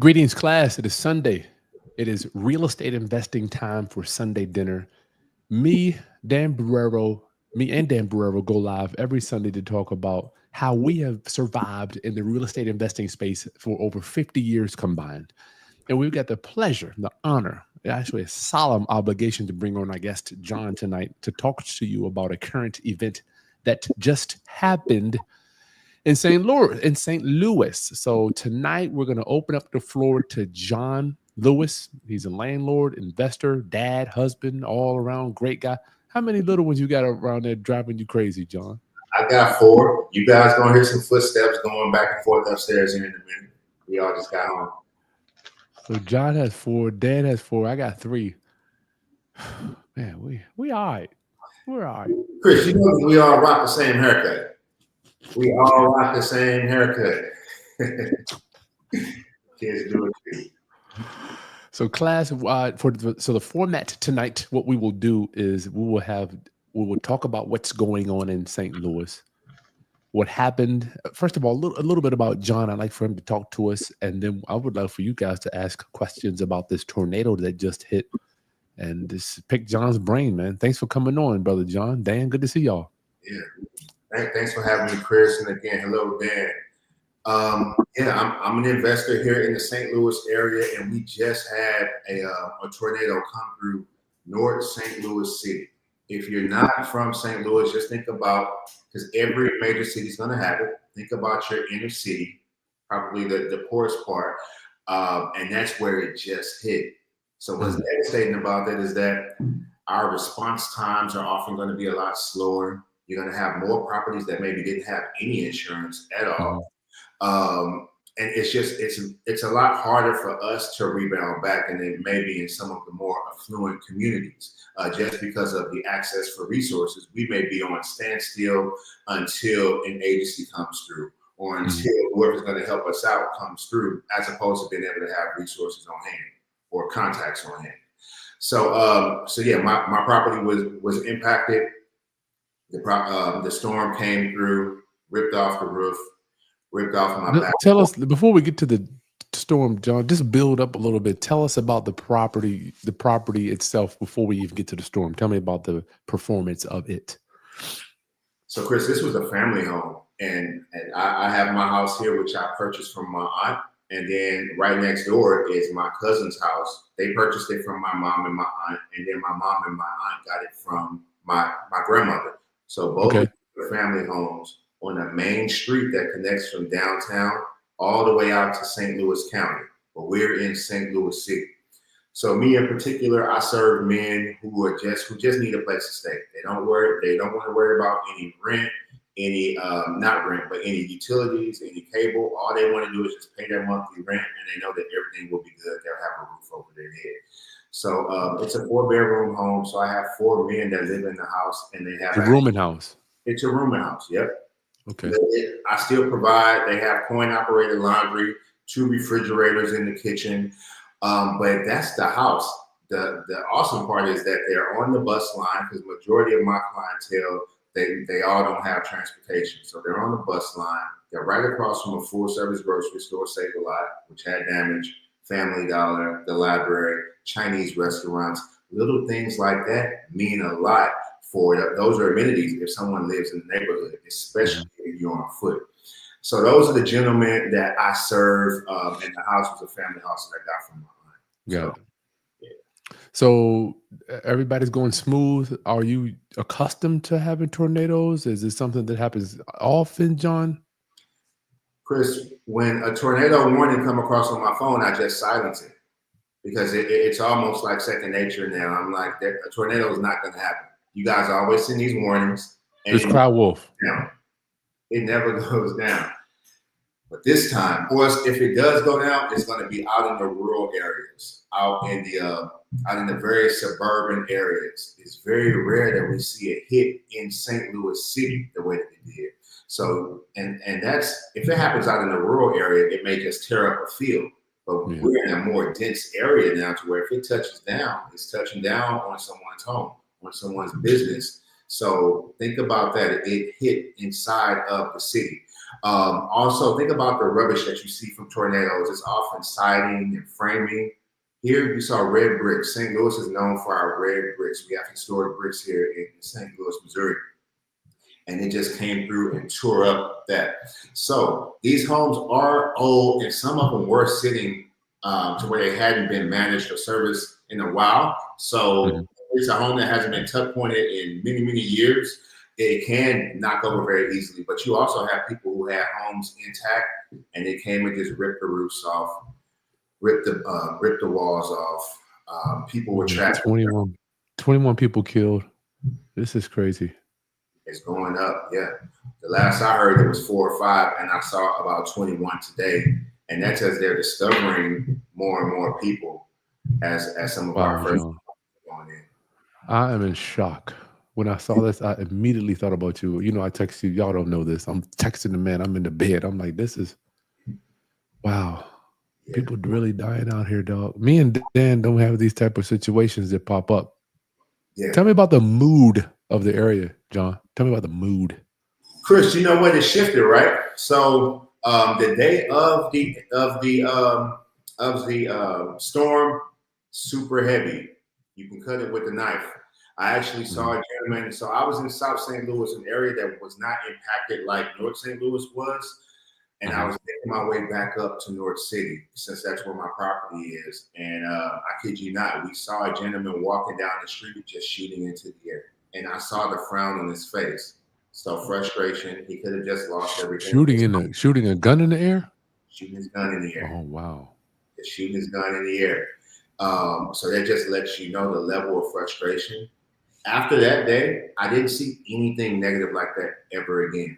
Greetings, class. It is Sunday. It is real estate investing time for Sunday dinner. Me, Dan Borrero, me and Dan Borrero go live every Sunday to talk about how we have survived in the real estate investing space for over 50 years combined. And we've got the pleasure, the honor, actually a solemn obligation to bring on our guest, John, tonight to talk to you about a current event that just happened in St. Louis. So tonight we're going to open up the floor to John Lewis. He's a landlord, investor, dad, husband, all around great guy. How many little ones you got around there driving you crazy, John? I got 4. You guys gonna hear some footsteps going back and forth upstairs here in a minute. We all just got on. So John has 4, Dad has 4, I got 3. Man, we all right. We're all right. Chris, you know we all rock the same haircut. We all rock the same haircut. Kids do it too. So class, so the format tonight, what we will do is we will talk about what's going on in St. Louis, what happened. First of all, a little bit about John. I'd like for him to talk to us, and then I would love for you guys to ask questions about this tornado that just hit, and just pick John's brain, man. Thanks for coming on, brother John. Dan, good to see y'all. Yeah, thanks for having me, Chris, and again, hello, Dan. I'm an investor here in the St. Louis area, and we just had a tornado come through North St. Louis City. If you're not from St. Louis, just think about, because every major city is going to have it, think about your inner city, probably the poorest part, and that's where it just hit. So what's devastating about that is that our response times are often going to be a lot slower. You're going to have more properties that maybe didn't have any insurance at all. And it's a lot harder for us to rebound back than it may be in some of the more affluent communities, just because of the access for resources. We may be on standstill until an agency comes through, or until whoever's going to help us out comes through, as opposed to being able to have resources on hand or contacts on hand. So yeah, my property was impacted. The storm came through, ripped off the roof, ripped off my back. Tell us, before we get to the storm, John, just build up a little bit. Tell us about the property itself before we even get to the storm. Tell me about the performance of it. So Chris, this was a family home, and I have my house here, which I purchased from my aunt. And then right next door is my cousin's house. They purchased it from my mom and my aunt. And then my mom and my aunt got it from my grandmother. So both of the family homes on a main street that connects from downtown all the way out to St. Louis County. But we're in St. Louis City. So me in particular, I serve men who just need a place to stay. They don't want to worry about any rent, not rent, but any utilities, any cable. All they want to do is just pay their monthly rent, and they know that everything will be good. They'll have a roof over their head. So it's a 4-bedroom home. So I have 4 men that live in the house, and they have a rooming house. It's a rooming house. Yep. Okay. I still provide. They have coin-operated laundry, 2 refrigerators in the kitchen, but that's the house. The awesome part is that they're on the bus line, because majority of my clientele, they all don't have transportation, so they're on the bus line. They're right across from a full-service grocery store, Save a Lot, which had damage, Family Dollar, the library, Chinese restaurants. Little things like that mean a lot. Those are amenities if someone lives in the neighborhood, especially if you're on foot. So those are the gentlemen that I serve, and the house was a family house that I got from my aunt. So everybody's going smooth. Are you accustomed to having tornadoes? Is it something that happens often, John? Chris, when a tornado warning come across on my phone, I just silence it, because it's almost like second nature now. I'm like, a tornado is not going to happen. You guys always send these warnings. And just cry wolf. It never goes down. But this time, of course, if it does go down, it's going to be out in the rural areas, out in the very suburban areas. It's very rare that we see it hit in St. Louis City the way that it did. So, and that's, if it happens out in the rural area, it may just tear up a field. But we're in a more dense area now, to where if it touches down, it's touching down on someone's home, on someone's business. So think about that. It hit inside of the city. Also, think about the rubbish that you see from tornadoes. It's often siding and framing. Here you saw red bricks. St. Louis is known for our red bricks. We have historic bricks here in St. Louis, Missouri. And it just came through and tore up that. So these homes are old, and some of them were sitting to where they hadn't been managed or serviced in a while. So it's a home that hasn't been tuck pointed in many, many years. It can knock over very easily. But you also have people who had homes intact, and they came and just ripped the roofs off, ripped the walls off. People were trapped. 21 people killed. This is crazy. It's going up, yeah. The last I heard, it was 4 or 5, and I saw about 21 today. And that's as they're discovering more and more people as some of our first going in. I am in shock. When I saw this, I immediately thought about you. You know, I text you. Y'all don't know this. I'm texting the man. I'm in the bed. I'm like, this is, wow. Yeah. People really dying out here, dog. Me and Dan don't have these type of situations that pop up. Yeah. Tell me about the mood of the area, John. Tell me about the mood. Chris, you know what? It shifted, right? So the day of the storm, super heavy. You can cut it with a knife. I actually saw a gentleman. So I was in South St. Louis, an area that was not impacted like North St. Louis was. And I was making my way back up to North City, since that's where my property is. And I kid you not, we saw a gentleman walking down the street just shooting into the air. And I saw the frown on his face. So frustration. He could have just lost everything. Shooting a gun in the air? Shooting his gun in the air. Oh, wow. Shooting his gun in the air. So that just lets you know the level of frustration. After that day, I didn't see anything negative like that ever again.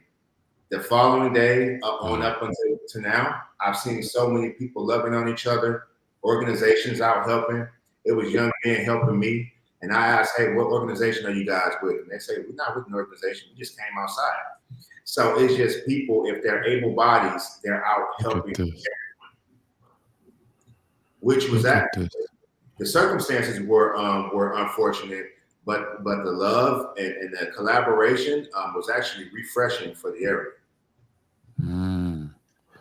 The following day, up until to now, I've seen so many people loving on each other, organizations out helping. It was young men helping me. And I asked, hey, what organization are you guys with? And they say, we're not with an organization. We just came outside. So it's just people, if they're able bodies, they're out helping everyone. Which was that. The circumstances were unfortunate, but the love and the collaboration was actually refreshing for the area.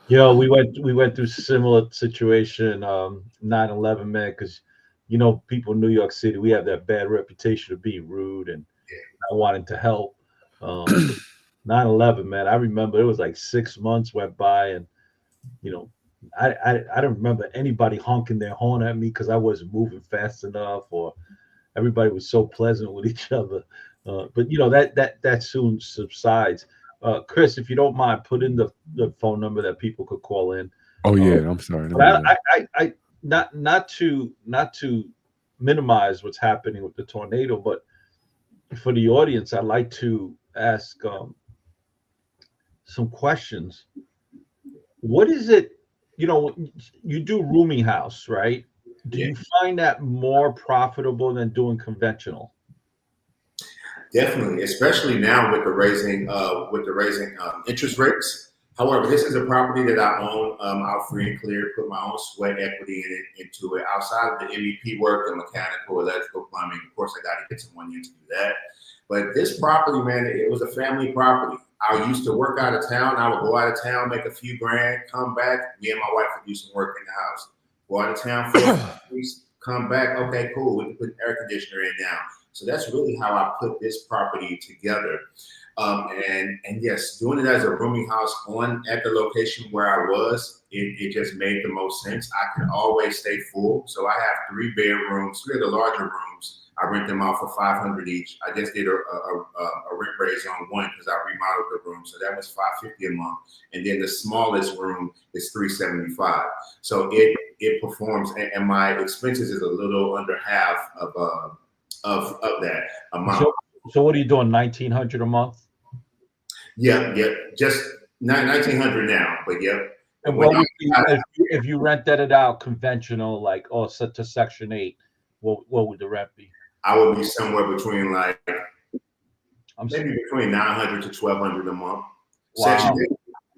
You know, we went through similar situation 9/11, man, because you know, people in New York City, we have that bad reputation of being rude and not wanting to help. 9/11, man, I remember it was like 6 months went by, and you know, I don't remember anybody honking their horn at me because I wasn't moving fast enough, or everybody was so pleasant with each other. But you know, that soon subsides. Chris, if you don't mind, put in the phone number that people could call in. Oh yeah, I'm sorry. I not to minimize what's happening with the tornado, but for the audience, I'd like to ask some questions. What is it? You know, you do rooming house, right? Do you find that more profitable than doing conventional? Definitely, especially now with the raising interest rates. However, this is a property that I own out free and clear, put my own sweat equity into it. Outside of the MEP work, the mechanical, electrical, plumbing, of course, I got to get someone in to do that. But this property, man, it was a family property. I used to work out of town. I would go out of town, make a few grand, come back. Me and my wife would do some work in the house. Go out of town for a few weeks, come back. Okay, cool. We can put an air conditioner in now. So that's really how I put this property together. And yes, doing it as a rooming house at the location where I was, it just made the most sense. I can always stay full. So I have 3 bedrooms, 3 of the larger rooms. I rent them out for $500 each. I just did a rent raise on one because I remodeled the room. So that was $550 a month. And then the smallest room is $375. So it performs, and my expenses is a little under half of that amount. So what are you doing? $1,900 a month? Yeah, just $1,900 now, but yep. And what would be, if you rented it out conventional, like to Section 8, what would the rent be? I would be somewhere between maybe between $900 to $1,200 a month. Wow.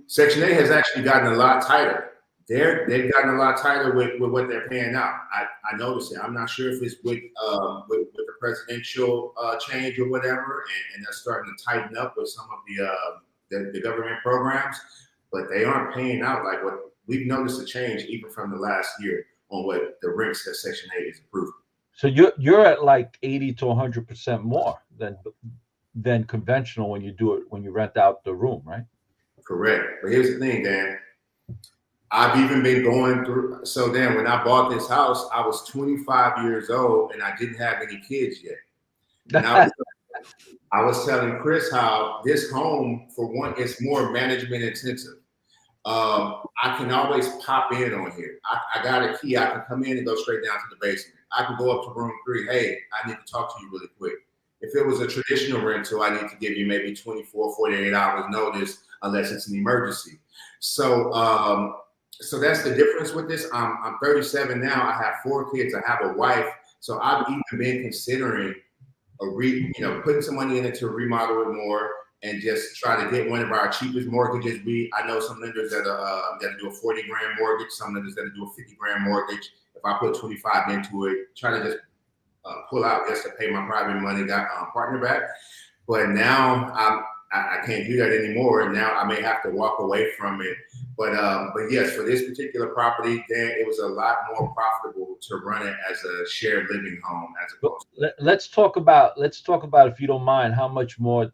Section 8 has actually gotten a lot tighter. They've gotten a lot tighter with what they're paying out. I noticed it. I'm not sure if it's with the presidential change or whatever, and they're starting to tighten up with some of the government programs, but they aren't paying out like what we've noticed a change even from the last year on what the rents that Section 8 is approved. So you're at like 80 to 100% more than conventional when you do it when you rent out the room, right? Correct. But here's the thing, Dan. I've even been going through. So then, when I bought this house, I was 25 years old and I didn't have any kids yet. And I was telling Chris how this home, for one, it's more management intensive. I can always pop in on here. I got a key. I can come in and go straight down to the basement. I can go up to room 3. Hey, I need to talk to you really quick. If it was a traditional rental, I need to give you maybe 24, 48 hours notice unless it's an emergency. So so that's the difference with this. I'm 37 now. I have 4 kids. I have a wife. So I've even been considering putting some money in it to remodel it more and just try to get one of our cheapest mortgages. I know some lenders that do a 40 grand mortgage, some lenders that do a 50 grand mortgage. If I put 25 into it, try to just pull out just to pay my private money partner back. But now I can't do that anymore. And now I may have to walk away from it. But yes, for this particular property, then it was a lot more profitable to run it as a shared living home as opposed to. Let's talk about, if you don't mind, how much more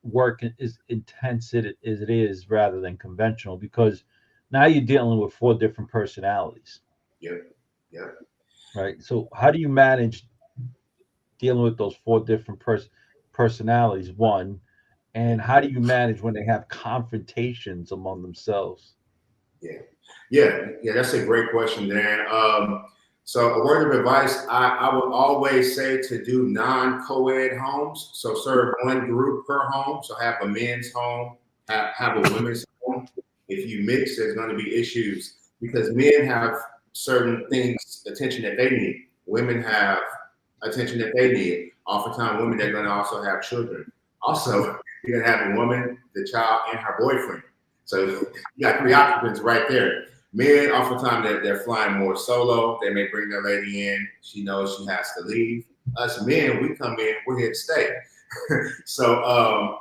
work is intense it is rather than conventional, because now you're dealing with 4 different personalities. Yep. Right. So how do you manage dealing with those 4 different personalities? One, and how do you manage when they have confrontations among themselves? Yeah. That's a great question, Dan. So a word of advice, I would always say to do non-co-ed homes. So serve one group per home. So have a men's home, have a women's home. If you mix, there's going to be issues because men have certain things, attention that they need. Women have attention that they need. Oftentimes women, they're going to also have children. Also, you're going to have a woman, the child, and her boyfriend. So you got 3 occupants right there. Men, oftentimes, they're flying more solo. They may bring their lady in. She knows she has to leave. Us men, we come in, we're here to stay. So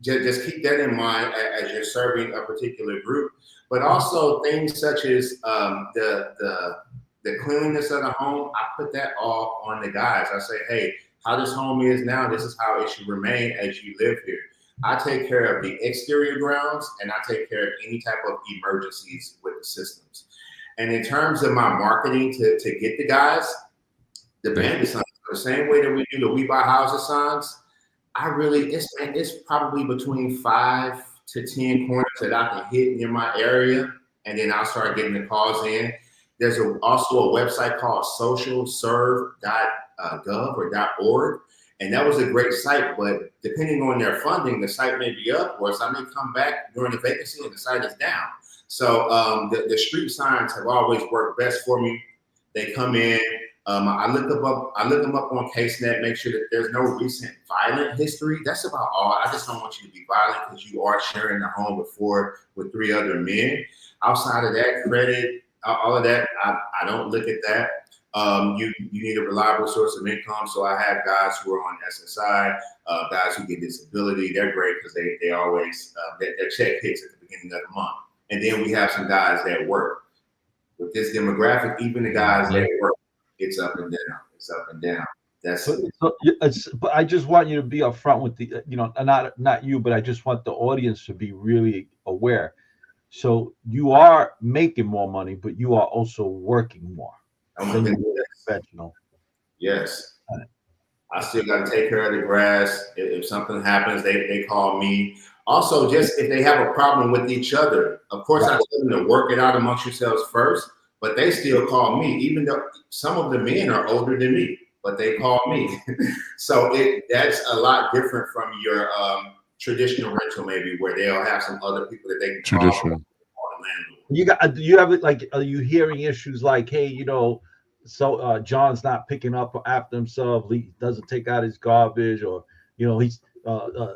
just keep that in mind as you're serving a particular group. But also things such as the cleanliness of the home, I put that all on the guys. I say, hey, how this home is now, this is how it should remain as you live here. I take care of the exterior grounds and I take care of any type of emergencies with the systems. And in terms of my marketing to get the guys, the bandit signs, the same way that we do the We Buy Houses signs, it's probably between 5 to 10 corners that I can hit near my area. And then I'll start getting the calls in. There's also a website called socialserve.gov or .org. And that was a great site, but depending on their funding, the site may be up or some may come back during the vacancy and the site is down. So the street signs have always worked best for me. They come in, I look them up on CaseNet, make sure that there's no recent violent history. That's about all. I just don't want you to be violent because you are sharing the home with 3 other men. Outside of that, credit, all of that, I don't look at that. You need a reliable source of income. So I have guys who are on SSI, guys who get disability. They're great because they always, their check hits at the beginning of the month. And then we have some guys that work. With this demographic, even the guys that work, it's up and down. It's up and down. But I just want you to be upfront with the, not you, but I just want the audience to be really aware. So you are making more money, but you are also working more. Conventional. Yes. I still got to take care of the grass. If something happens, they call me. Also, just if they have a problem with each other, of course, I tell them to work it out amongst yourselves first, but they still call me, even though some of the men are older than me, but they call me. So that's a lot different from your traditional rental, maybe, where they'll have some other people that they can call. Traditional. Do you have it like, are you hearing issues like, hey, so John's not picking up after himself, he doesn't take out his garbage, or he's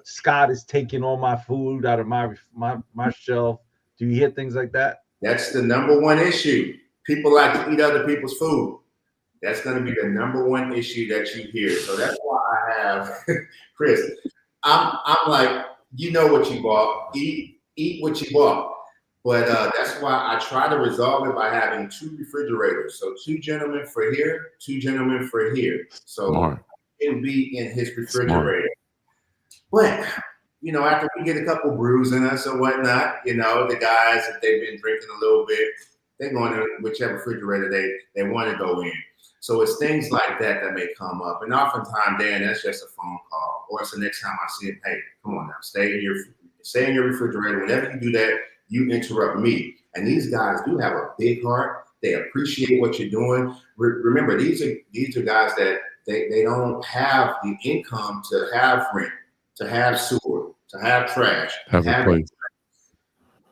Scott is taking all my food out of my shelf? Do you hear things like that? That's the number one issue. People like to eat other people's food. That's going to be the number one issue that you hear. So that's why I have Chris. I'm like, you know what you bought. Eat what you bought. But that's why I try to resolve it by having 2 refrigerators. So 2 gentlemen for here, 2 gentlemen for here. So Smart. it'll be in his refrigerator. Smart. But you know, after we get a couple brews in us or whatnot, you know, the guys, if they've been drinking a little bit, they go in whichever refrigerator they want to go in. So it's things like that that may come up. And oftentimes, Dan, that's just a phone call. Or it's the next time I see him, hey, come on now, stay in your refrigerator. Whenever you do that, you interrupt me. And these guys do have a big heart. They appreciate what you're doing. Remember, these are guys that they don't have the income to have rent, to have sewer, to have trash, Have a place.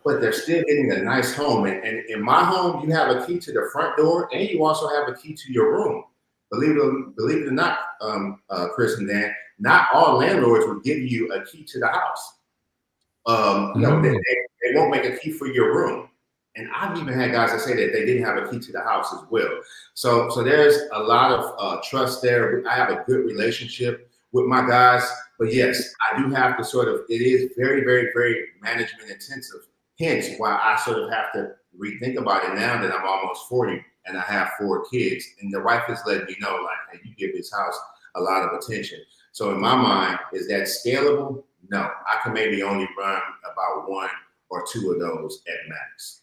but they're still getting a nice home. And in my home, you have a key to the front door, and you also have a key to your room. Believe it or not, Chris and Dan, not all landlords will give you a key to the house. No, they won't make a key for your room. And I've even had guys that say that they didn't have a key to the house as well. So there's a lot of trust there. I have a good relationship with my guys. But yes, I do have to it is very, very, very management intensive. Hence why I sort of have to rethink about it now that I'm almost 40 and I have 4 kids. And the wife has let me know, like, hey, you give this house a lot of attention. So in my mind, is that scalable? No, I can maybe only run about 1 or 2 of those at max.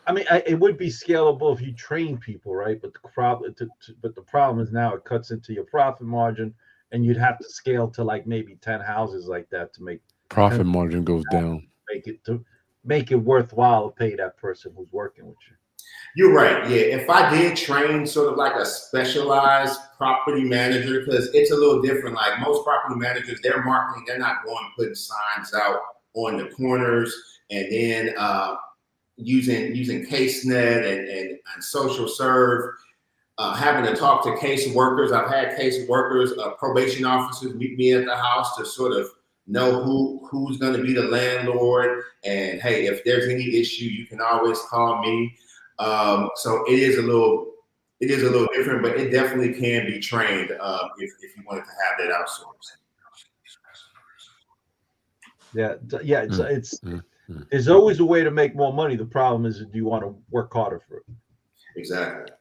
I mean, it would be scalable if you train people, right? But the problem is now it cuts into your profit margin, and you'd have to scale to like maybe 10 houses like that to make profit margin goes down. Make it worthwhile to pay that person who's working with you. You're right. Yeah, if I did train sort of like a specialized property manager, because it's a little different. Like most property managers, they're marketing. They're not going putting signs out on the corners and then using CaseNet and social serve, having to talk to case workers. I've had case workers, probation officers meet me at the house to sort of know who's going to be the landlord. And hey, if there's any issue, you can always call me. So it is a little different, but it definitely can be trained if you wanted to have that outsourced. Yeah. It's there's always a way to make more money. The problem is, do you want to work harder for it? Exactly.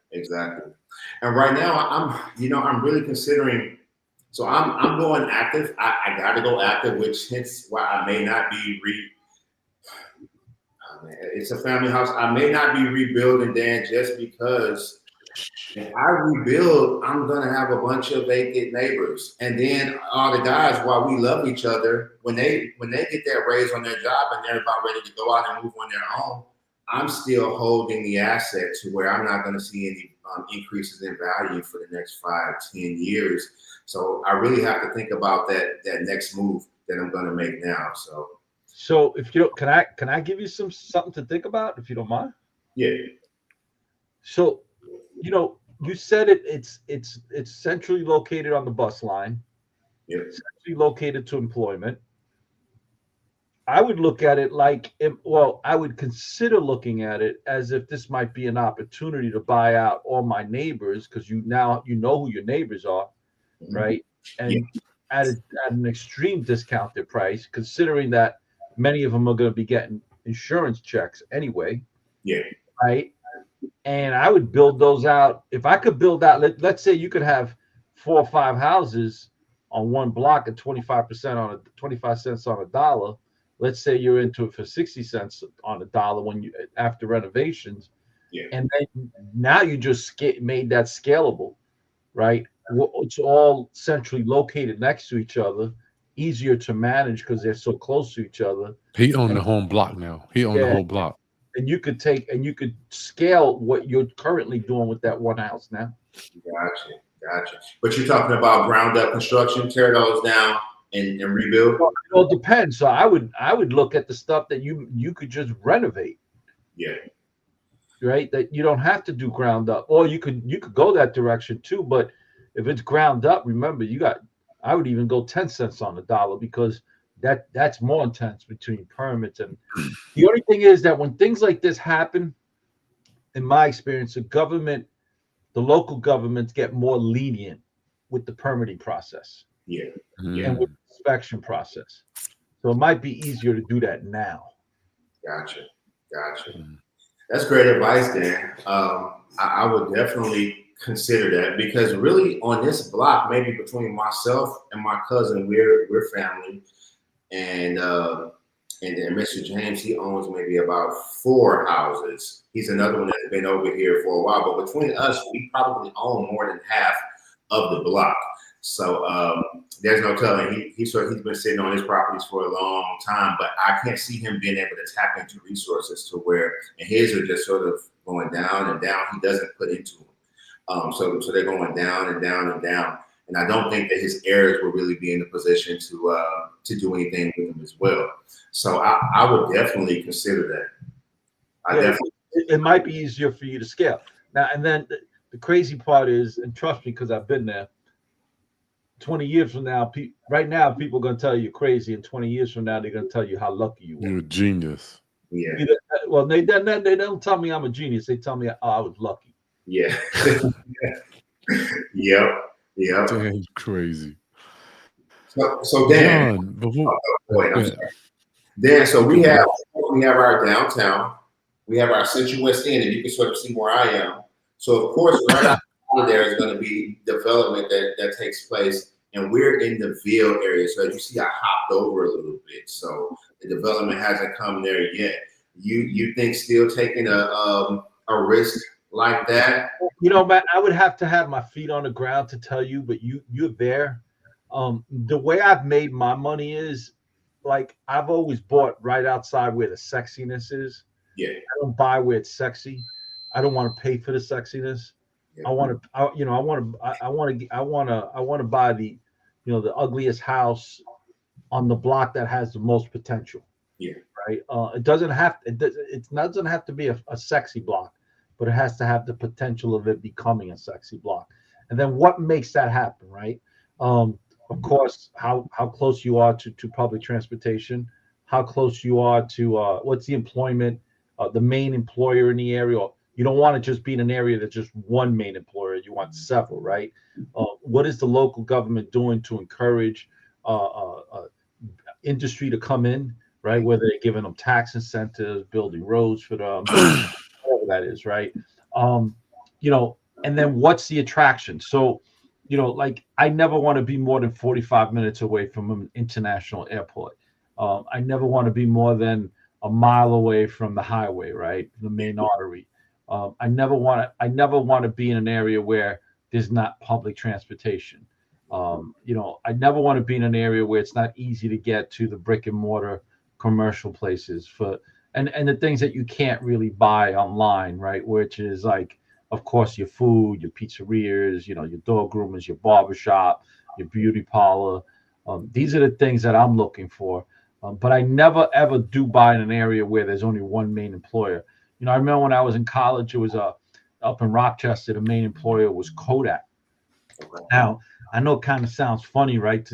And right now, I'm really considering. So I'm going active. I got to go active, which hence why I may not be it's a family house. I may not be rebuilding, Dan, just because if I rebuild, I'm gonna have a bunch of vacant neighbors. And then all the guys, while we love each other, when they get that raise on their job and they're about ready to go out and move on their own, I'm still holding the asset to where I'm not gonna see any increases in value for the next 5, 10 years. So I really have to think about that next move that I'm gonna make now. So if you don't, can I give you something to think about if you don't mind? Yeah. So, you said it's centrally located on the bus line. Yeah. Centrally located to employment. I would look at it I would consider looking at it as if this might be an opportunity to buy out all my neighbors, because you know who your neighbors are, right? And at an extreme discounted price, considering that many of them are going to be getting insurance checks anyway. Yeah. Right. And I would build those out. If I could build out, let's say you could have 4 or 5 houses on one block at 25% 25 cents on a dollar. Let's say you're into it for 60 cents on a dollar after renovations. Yeah. And then now you just made that scalable, right? It's all centrally located next to each other. Easier to manage because they're so close to each other. He owned the home block now. He owned the whole block. And you could scale what you're currently doing with that one house now. Gotcha. But you're talking about ground up construction, tear those down and rebuild? Well, it depends. So I would look at the stuff that you could just renovate. Yeah. Right? That you don't have to do ground up. Or you could go that direction too, but if it's ground up, remember I would even go 10 cents on the dollar, because that's more intense between permits. And the only thing is that when things like this happen, in my experience, the local governments get more lenient with the permitting process. Yeah. and with the inspection process. So it might be easier to do that now. Gotcha. That's great advice, Dan. I would definitely consider that, because really on this block, maybe between myself and my cousin, we're family, and then Mr. James, he owns maybe about 4 houses. He's another one that's been over here for a while, but between us, we probably own more than half of the block. So there's no telling. He's been sitting on his properties for a long time, but I can't see him being able to tap into resources to where, and his are just sort of going down and down. He doesn't put into them. So they're going down and down and down. And I don't think that his heirs will really be in a position to do anything with them as well. So I would definitely consider that. It might be easier for you to scale now. And then the crazy part is, and trust me, because I've been there. 20 years from now, right now, people are going to tell you you're crazy. And 20 years from now, they're going to tell you how lucky you were. You're a genius. Yeah. Well, they don't tell me I'm a genius. They tell me I was lucky. Yeah. Yep. That's crazy. So Dan, Dan, so we have our downtown, we have our Central End, and you can sort of see where I am. So of course, right out there is going to be development that takes place, and we're in the Ville area. So as you see, I hopped over a little bit, so the development hasn't come there yet. You think still taking a risk like that? You know, Matt, I would have to have my feet on the ground to tell you, but you're there. The way I've made my money is, like, I've always bought right outside where the sexiness is. Yeah. I don't buy where it's sexy. I don't want to pay for the sexiness. Yeah. I want to buy the, the ugliest house on the block that has the most potential. Yeah. Right. It doesn't have to be a sexy block, but it has to have the potential of it becoming a sexy block. And then what makes that happen, right? Of course, how close you are to public transportation, how close you are to what's the employment, the main employer in the area. You don't want to just be in an area that's just one main employer. You want several, right? What is the local government doing to encourage industry to come in, right? Whether they're giving them tax incentives, building roads for them, whatever that is, right? And then what's the attraction? So, like, I never want to be more than 45 minutes away from an international airport. I never want to be more than a mile away from the highway, right? The main artery. I never want to be in an area where there's not public transportation. I never want to be in an area where it's not easy to get to the brick and mortar commercial places and the things that you can't really buy online, right? Which is, like, of course, your food, your pizzerias, your dog groomers, your barbershop, your beauty parlor. These are the things that I'm looking for. But I never, ever do buy in an area where there's only one main employer. I remember when I was in college, it was up in Rochester, the main employer was Kodak. Now, I know it kind of sounds funny, right?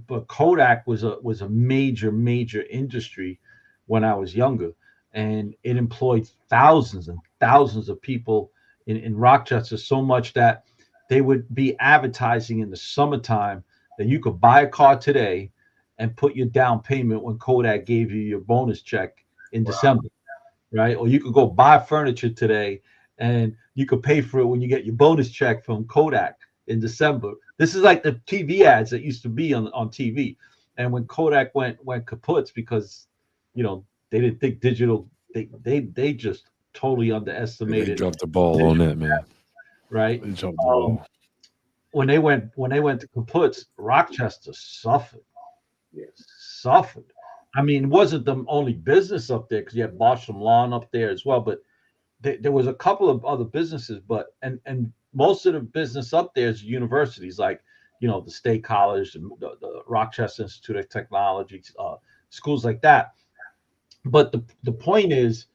But Kodak was a major industry when I was younger, and it employed thousands and thousands of people in Rochester, so much that they would be advertising in the summertime that you could buy a car today and put your down payment when Kodak gave you your bonus check in December, right? Or you could go buy furniture today and you could pay for it when you get your bonus check from Kodak in December. This is like the TV ads that used to be on TV. And when Kodak went kaput because, they didn't think digital, they just totally underestimated. They dropped the ball on that, man. Right? They dropped the ball. When they went to kaput, Rochester suffered. Yes. Suffered. I mean, it wasn't the only business up there, because you had Boston Lawn up there as well, but there was a couple of other businesses, but and most of the business up there is universities, like the State College, the Rochester Institute of Technology, schools like that. But the point is,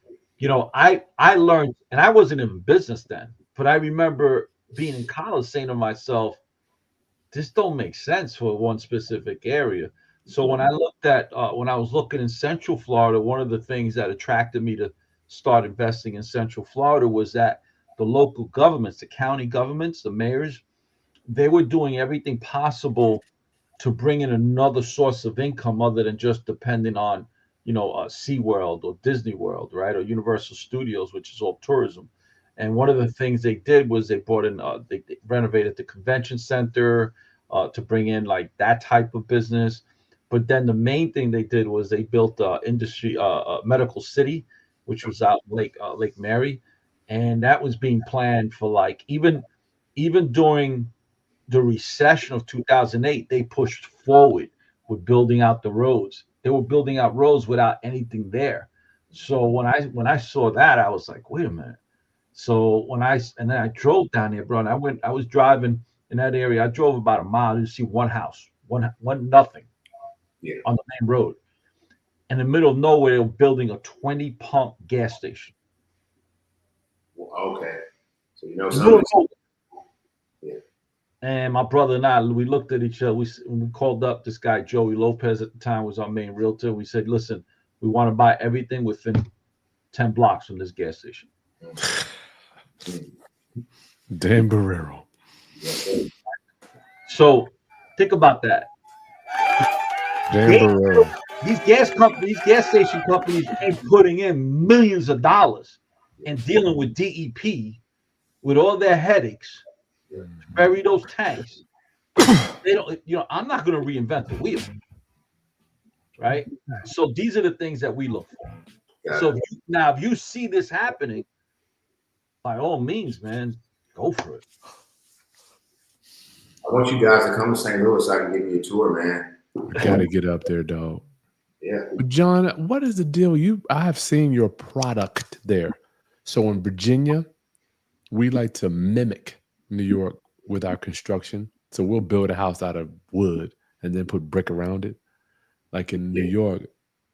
I learned, and I wasn't in business then, but I remember being in college saying to myself, this don't make sense for one specific area. So when I when I was looking in Central Florida, one of the things that attracted me to start investing in Central Florida was that the local governments, the county governments, the mayors, they were doing everything possible to bring in another source of income other than just depending on, SeaWorld or Disney World, right? Or Universal Studios, which is all tourism. And one of the things they did was they brought in, they renovated the convention center to bring in like that type of business. But then the main thing they did was they built medical city, which was out Lake Mary, and that was being planned for like even during the recession of 2008, they pushed forward with building out the roads. They were building out roads without anything there. So when I saw that, I was like, wait a minute. So and then I drove down there, bro, and I was driving in that area. I drove about a mile to see one house, one nothing Yeah. on the main road. In the middle of nowhere, they were building a 20 pump gas station. Well, okay. So Yeah. And my brother and I, we looked at each other. We called up this guy, Joey Lopez, at the time was our main realtor. We said, listen, we want to buy everything within 10 blocks from this gas station. Dan Borrero. So think about that. Dan Borrero. These gas station companies ain't putting in millions of dollars and dealing with DEP with all their headaches to bury those tanks. They don't, I'm not going to reinvent the wheel. Right? So these are the things that we look for. So if you see this happening, by all means, man, go for it. I want you guys to come to St. Louis so I can give you a tour, man. I gotta get up there, dog. Yeah. John, what is the deal? I have seen your product there. So in Virginia, we like to mimic New York with our construction. So we'll build a house out of wood and then put brick around it. Like in New York,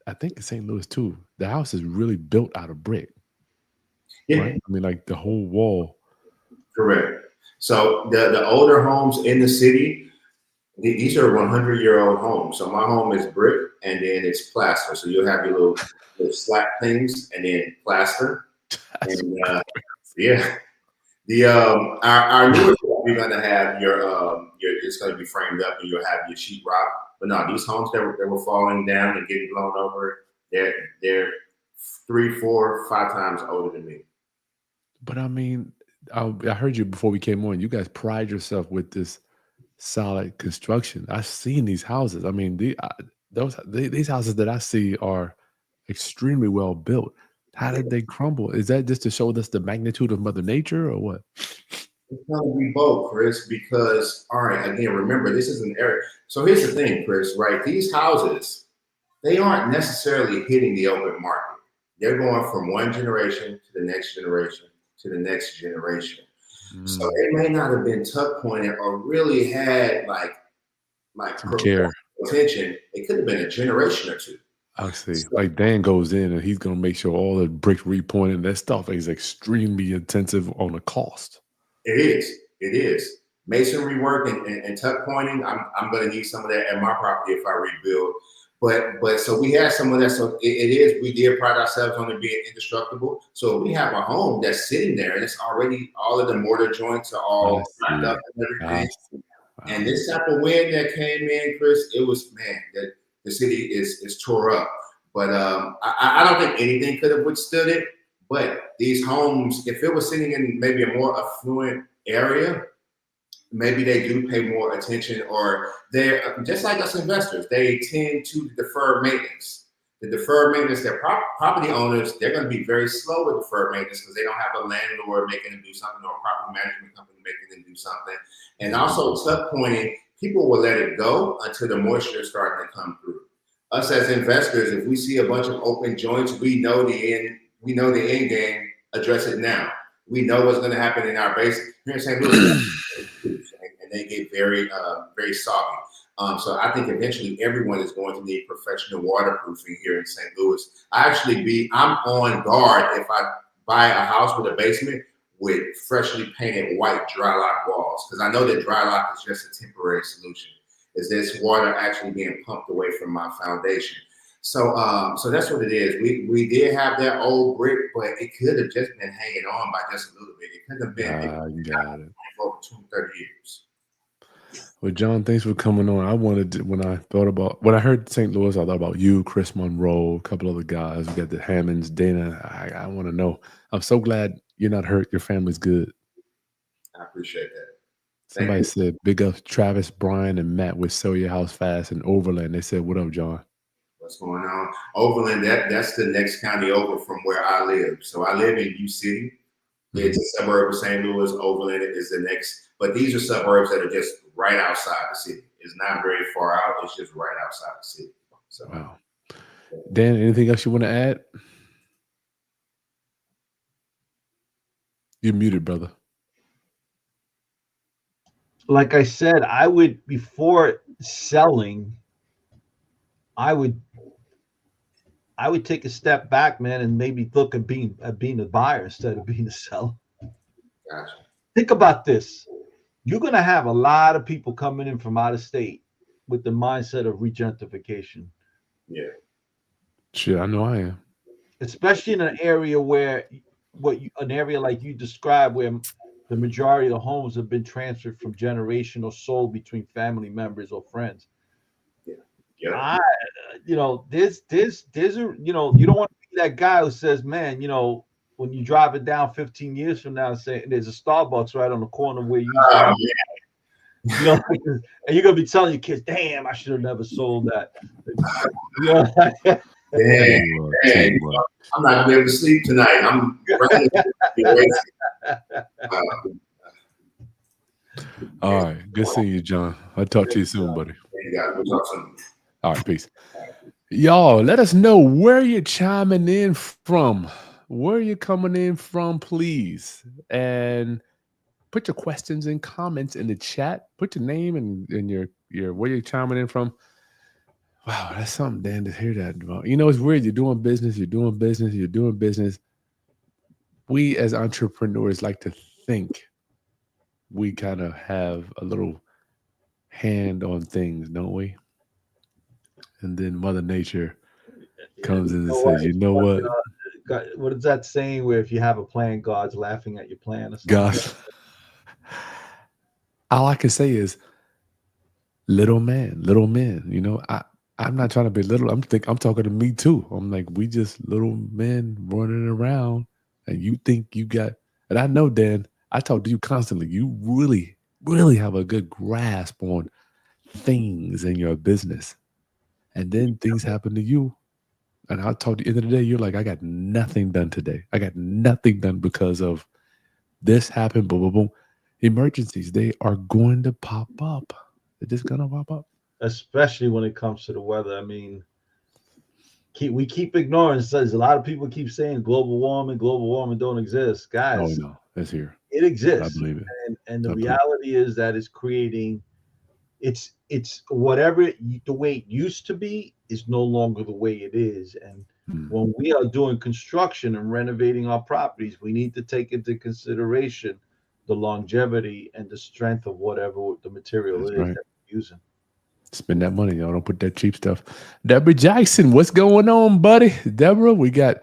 I think in St. Louis too, the house is really built out of brick. Yeah. Right? I mean, like the whole wall. Correct. So the older homes in the city, these are 100-year-old homes. So my home is brick and then it's plaster. So you'll have your little slack things and then plaster. And yeah, our newer you're gonna have your it's gonna be framed up and you'll have your sheetrock. But no, these homes that were falling down and getting blown over, they're 3, 4, 5 times older than me. But I mean, I heard you before we came on. You guys pride yourself with this solid construction. I've seen these houses. I mean, these houses that I see are extremely well built. How did they crumble? Is that just to show us the magnitude of Mother Nature, or what? It's gonna be both, Chris. Because all right, again, remember this is an area. So here's the thing, Chris. Right, these houses, they aren't necessarily hitting the open market. They're going from one generation to the next generation to the next generation. So it may not have been tuck pointed or really had like care attention. It could have been a generation or two. I see. So, like Dan goes in and he's gonna make sure all the bricks repointed. That stuff is extremely intensive on the cost. It is. Masonry work and tuck pointing. I'm gonna need some of that at my property if I rebuild. But so we had some of that. So it is. We did pride ourselves on it being indestructible. So we have a home that's sitting there and it's already all of the mortar joints are all knocked up and everything. And this type of wind that came in, Chris, it was that the city is tore up. But I don't think anything could have withstood it. But these homes, if it was sitting in maybe a more affluent area, maybe they do pay more attention, or they're just like us investors, they tend to defer maintenance. The deferred maintenance, their property owners, they're going to be very slow with deferred maintenance because they don't have a landlord making them do something or a property management company making them do something. And also tuck pointing, people will let it go until the moisture is starting to come through. Us as investors, if we see a bunch of open joints, we know the end game, address it now. We know what's going to happen in our base. Here in St. Louis, and they get very, very soggy. So I think eventually everyone is going to need professional waterproofing here in St. Louis. I'm on guard if I buy a house with a basement with freshly painted white dry lock walls, because I know that dry lock is just a temporary solution. Is this water actually being pumped away from my foundation? So that's what it is. We did have that old brick, but it could have just been hanging on by just a little bit. It could have been for over 20, 30 years. Well, John, thanks for coming on. I wanted to, when I heard St. Louis, I thought about you, Chris Monroe, a couple other guys. We got the Hammonds, Dana. I want to know. I'm so glad you're not hurt. Your family's good. I appreciate that. Somebody said, big up Travis, Brian, and Matt with Sell Your House Fast in Overland. They said, what up, John? What's going on? Overland, that's the next county over from where I live. So I live in U City. It's a suburb of St. Louis. Overland is the next, but these are suburbs that are just right outside the city. It's not very far out. It's just right outside the city. So, wow. Dan, anything else you want to add? You're muted, brother. Like I said, I would, before selling, I would take a step back, man, and maybe look at being a buyer instead of being a seller. gotcha. Think about this. You're going to have a lot of people coming in from out of state with the mindset of regentrification. Yeah. Shit, I know I am. Especially in an area where an area like you described, where the majority of the homes have been transferred from generation or sold between family members or friends. Yeah. There's you don't want to be that guy who says, man, when you drive it down 15 years from now and say there's a Starbucks right on the corner where you and you're gonna be telling your kids, damn, I should have never sold that. Damn. I'm not gonna be able to sleep tonight. I'm all right. Good seeing you, John. I'll talk to you soon, buddy. We'll talk soon. All right, peace. Y'all, let us know where you're chiming in from. Where you're coming in from, please. And put your questions and comments in the chat. Put your name and your where you're chiming in from. Wow, that's something, Dan, to hear that about. It's weird. You're doing business. We as entrepreneurs like to think we kind of have a little hand on things, don't we? And then Mother Nature comes in and says, you know what? What is that saying where if you have a plan, God's laughing at your plan or something? God. All I can say is little men. I'm not trying to be little. I'm talking to me too. I'm like, we just little men running around and you think you got, and I know, Dan, I talk to you constantly. You really, really have a good grasp on things in your business. And then things happen to you. And I'll talk to you at the end of the day, you're like, I got nothing done today. I got nothing done because of this happened, boom, boom, boom. Emergencies, they are going to pop up. They're just going to pop up. Especially when it comes to the weather. I mean, we keep ignoring it. Says a lot of people keep saying global warming don't exist. Guys, no, it's here. It exists. I believe it. And the reality is that it's creating, it's whatever the way it used to be is no longer the way it is. And when we are doing construction and renovating our properties, we need to take into consideration the longevity and the strength of whatever the material is that we're using. Spend that money, y'all. Don't put that cheap stuff. Deborah Jackson, what's going on, buddy? Deborah, we got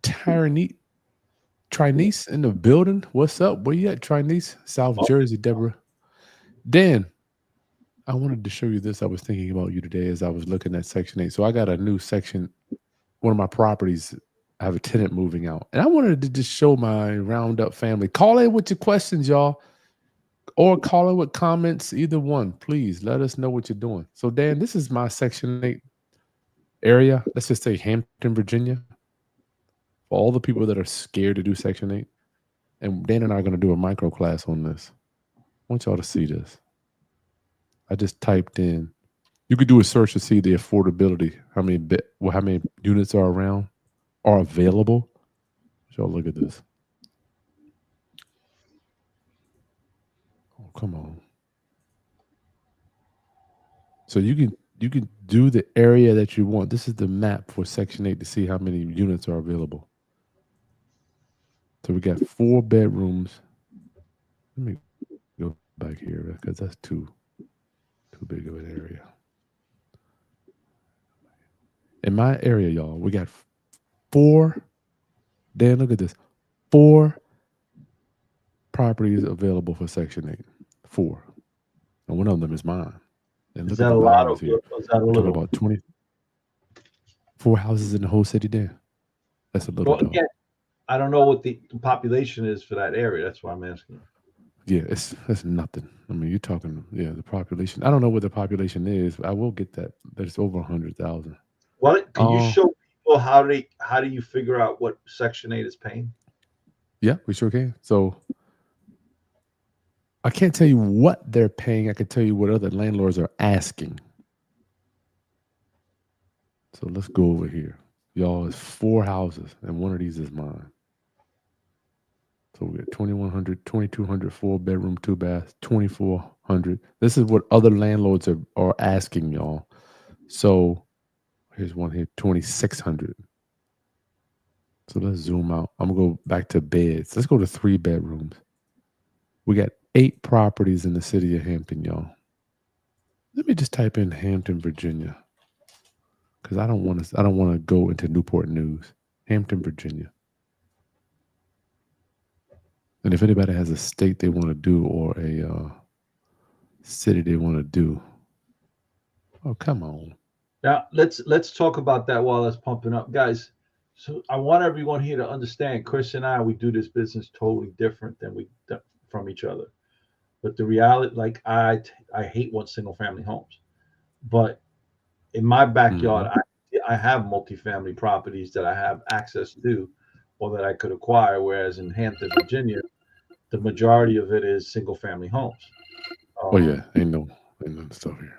Trinice in the building. What's up? Where you at, Trinice? South Jersey, Deborah. Dan, I wanted to show you this. I was thinking about you today as I was looking at Section 8. So I got a new section. One of my properties, I have a tenant moving out. And I wanted to just show my roundup family. Call in with your questions, y'all. Or call in with comments, either one. Please let us know what you're doing. So, Dan, this is my Section 8 area. Let's just say Hampton, Virginia. For all the people that are scared to do Section 8. And Dan and I are going to do a micro class on this. I want y'all to see this. I just typed in. You could do a search to see the affordability. How many units are available. Y'all look at this. Oh, come on. So you can do the area that you want. This is the map for Section 8 to see how many units are available. So we got 4 bedrooms. Let me go back here because that's too big of an area. In my area, y'all, we got 4. Dan, look at this. 4 properties available for Section 8. 4. and one of them is mine. And Is look at that the a lot values of? here. Is that a We're talking little? about 24 houses in the whole city there. That's a little Well, though. again, I don't know what the population is for that area. That's why I'm asking. Yeah, it's nothing. I mean, you're talking, the population. I don't know what the population is, but I will get that. There's over 100,000. What can you Oh, show people how do you figure out what Section 8 is paying? yeah, we sure can. So I can't tell you what they're paying. I can tell you what other landlords are asking. So let's go over here. Y'all, it's 4 houses, and one of these is mine. So we got 2,100, 2,200, 4-bedroom, 2-bath, 2,400. This is what other landlords are asking y'all. So here's one here, 2,600. So let's zoom out. I'm gonna go back to beds. Let's go to 3 bedrooms. We got 8 properties in the city of Hampton, y'all. Let me just type in Hampton, Virginia, because I don't want to go into Newport News. Hampton, Virginia. And if anybody has a state they want to do or a city they want to do, oh come on. Now let's talk about that while it's pumping up, guys. So I want everyone here to understand. Chris and I, we do this business totally different than from each other. But the reality, like I hate single family homes, but in my backyard, I have multifamily properties that I have access to, or that I could acquire. Whereas in Hampton, Virginia, the majority of it is single family homes. Oh yeah, ain't no stuff here.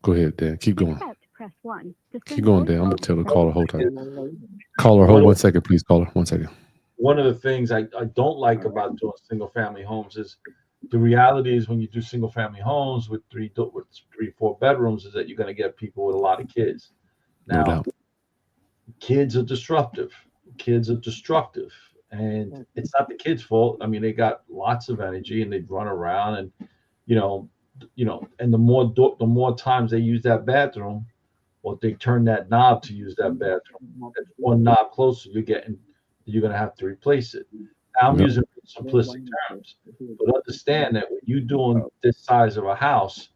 Go ahead, Dan. Keep going. Press 1. Keep going, Dan. I'm gonna tell the caller hold time. Caller, hold 1 second, please. Caller, 1 second. One of the things I don't like about doing single family homes is the reality is when you do single family homes with 4 bedrooms is that you're going to get people with a lot of kids. Now, No doubt. Kids are destructive. And it's not the kids' fault. I mean, they got lots of energy and they run around and and the more times they use that bathroom, or they turn that knob to use that bathroom, that's one knob closer you're going to have to replace it. Now I'm using simplistic terms, but understand that when you're doing this size of a house,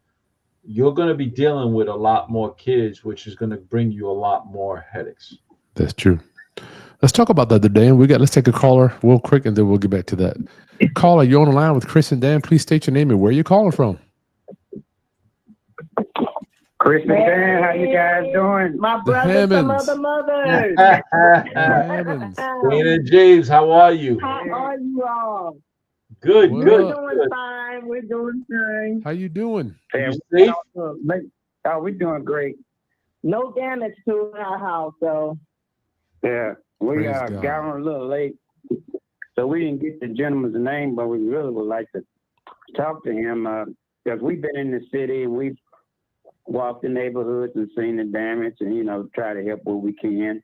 you're going to be dealing with a lot more kids, which is going to bring you a lot more headaches. That's true. Let's talk about that today. Let's take a caller real quick, and then we'll get back to that. Caller, you're on the line with Chris and Dan. Please state your name and where you're calling from. Chris and Dan, how you guys doing? My brother, some other mothers. Dana and James, how are you? How are you all? Good, What good. up? We're doing fine. We're doing fine. How you doing? Yeah, You safe? we're doing great. No damage to our house, though. Yeah, we Praise God. got on a little late, so we didn't get the gentleman's name, but we really would like to talk to him because we've been in the city and we've walked the neighborhoods and seen the damage and, try to help where we can.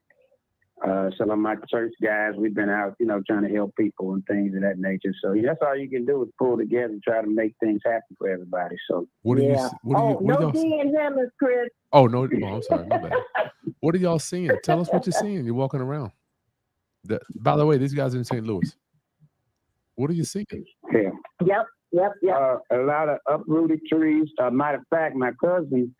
Some of my church guys, we've been out, trying to help people and things of that nature. So that's all you can do is pull together and try to make things happen for everybody. So What do you? No D and Hammers, Chris. Oh no! Oh, I'm sorry. My bad. What are y'all seeing? Tell us what you're seeing. You're walking around. By the way, these guys are in St. Louis. What are you seeing? yeah. Yep. A lot of uprooted trees. Matter of fact, my cousin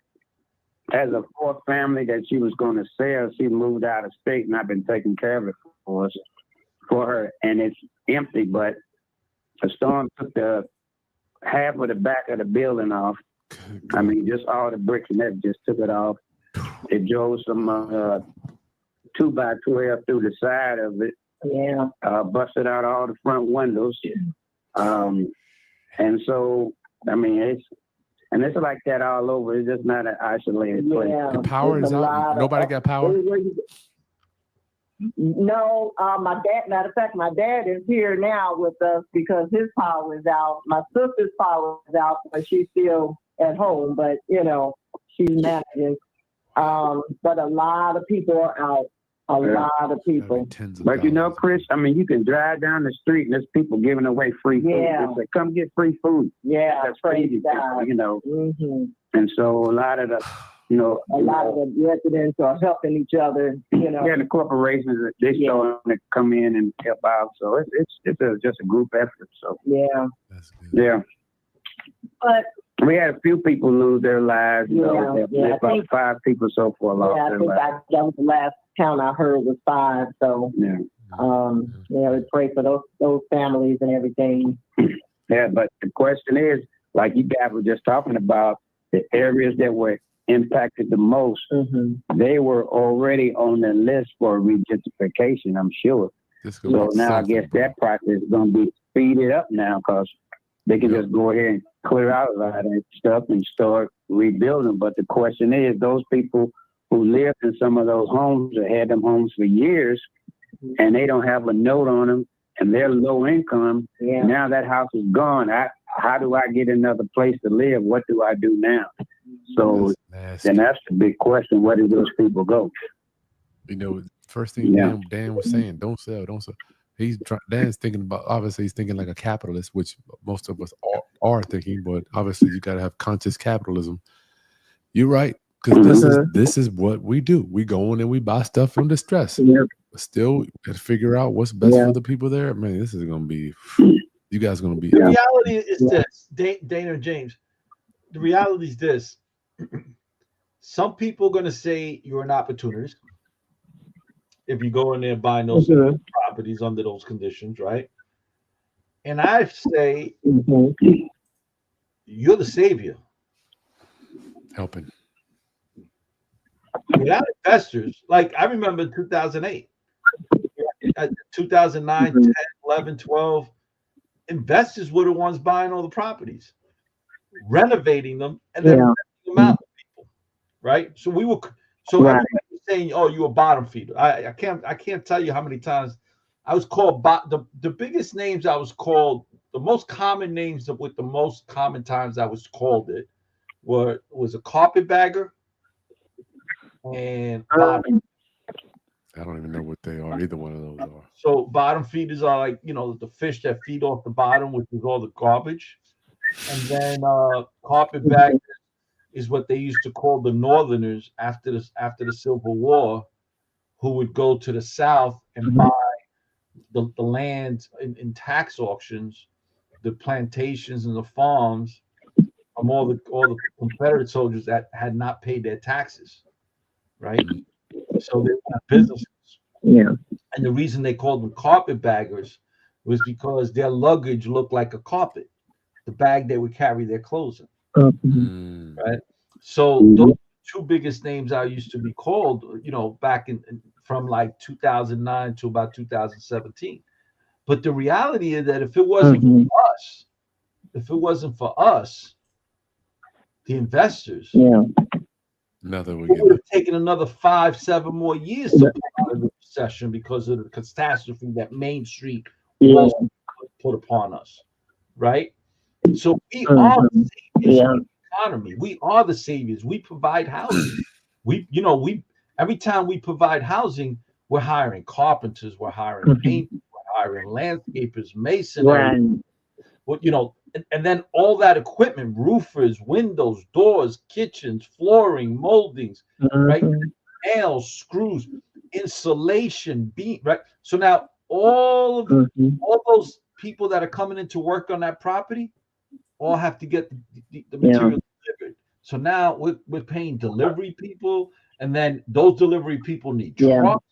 has a 4th family that she was going to sell. She moved out of state, and I've been taking care of it for her, and it's empty. But a storm took the half of the back of the building off. I mean, just all the bricks and that just took it off. It drove some 2x12 through the side of it. Yeah. Busted out all the front windows. And so, I mean, it's like that all over. It's just not an isolated place. Yeah. The power is out. Nobody got power. No, my dad. Matter of fact, my dad is here now with us because his power is out. My sister's power is out, but she's still at home. But she manages. But a lot of people are out. A lot of people. But Chris, I mean, you can drive down the street and there's people giving away free food. Yeah. It's like, come get free food. Yeah, that's crazy. Mm-hmm. And so a lot of the, a lot of the residents are helping each other. Yeah, the corporations they starting to come in and help out. So it's just a group effort. So yeah, That's good. Yeah. But We had a few people lose their lives. You know, Yeah, I about think- 5 people so far lost yeah, I their think lives. that was the last count I heard was 5. So, Yeah. we pray for those families and everything. Yeah, but the question is, like you guys were just talking about, the areas that were impacted the most, they were already on the list for regentrification, I'm sure. This So gonna be now I something, guess bro. that process is going to be speeded up now because they can Yep. just go ahead and clear out a lot of that stuff and start rebuilding. But the question is, those people who lived in some of those homes or had them homes for years and they don't have a note on them and they're low income, Yeah. now that house is gone. How do I get another place to live? What do I do now? So That's then nasty. that's the big question. Where do those people go? You know, first thing Yeah. Dan was saying, don't sell. Dan's thinking about, obviously he's thinking like a capitalist, which most of us are thinking, but obviously you got to have conscious capitalism. You're right, because this is what we do. We go in and we buy stuff from distress. Yep. But still, we got to figure out what's best for the people there. Man, this is gonna be. You guys are gonna be. The reality is this, Dana and James. The reality is this. Some people are going to say you're an opportunist if you go in there buying those properties under those conditions, right? And I say you're the savior. Helping. Without investors, like I remember 2008, 2009, 10, 11, 12, investors were the ones buying all the properties, renovating them, and then renting them out to people, right? So we were, everybody was saying, "Oh, you're a bottom feeder." I can't tell you how many times I was called the biggest names I was called, the most common names with the most common times I was called it was a carpetbagger and bottom. I don't even know what they are. Either one of those are. So bottom feeders are like, the fish that feed off the bottom, which is all the garbage. And then carpetbaggers is what they used to call the Northerners after the Civil War, who would go to the South and buy the land in tax auctions, the plantations and the farms from all the Confederate soldiers that had not paid their taxes, right? So they were businesses. Yeah. And the reason they called them carpetbaggers was because their luggage looked like a carpet, the bag they would carry their clothes in, right? So those two biggest names I used to be called, back from like 2009 to about 2017. But the reality is that if it wasn't for us, the investors, Nothing it would have taken another 5-7 more years to pull out of the recession because of the catastrophe that Main Street was put upon us, right? So we are the saviors of the economy. We are the saviors. We provide housing. We every time we provide housing, we're hiring carpenters, we're hiring painters, we're hiring landscapers, masonry. And then all that equipment, roofers, windows, doors, kitchens, flooring, moldings, right? Nails, screws, insulation, beam, right? So now all those people that are coming in to work on that property all have to get the material delivered. So now we're paying delivery people, and then those delivery people need trucks.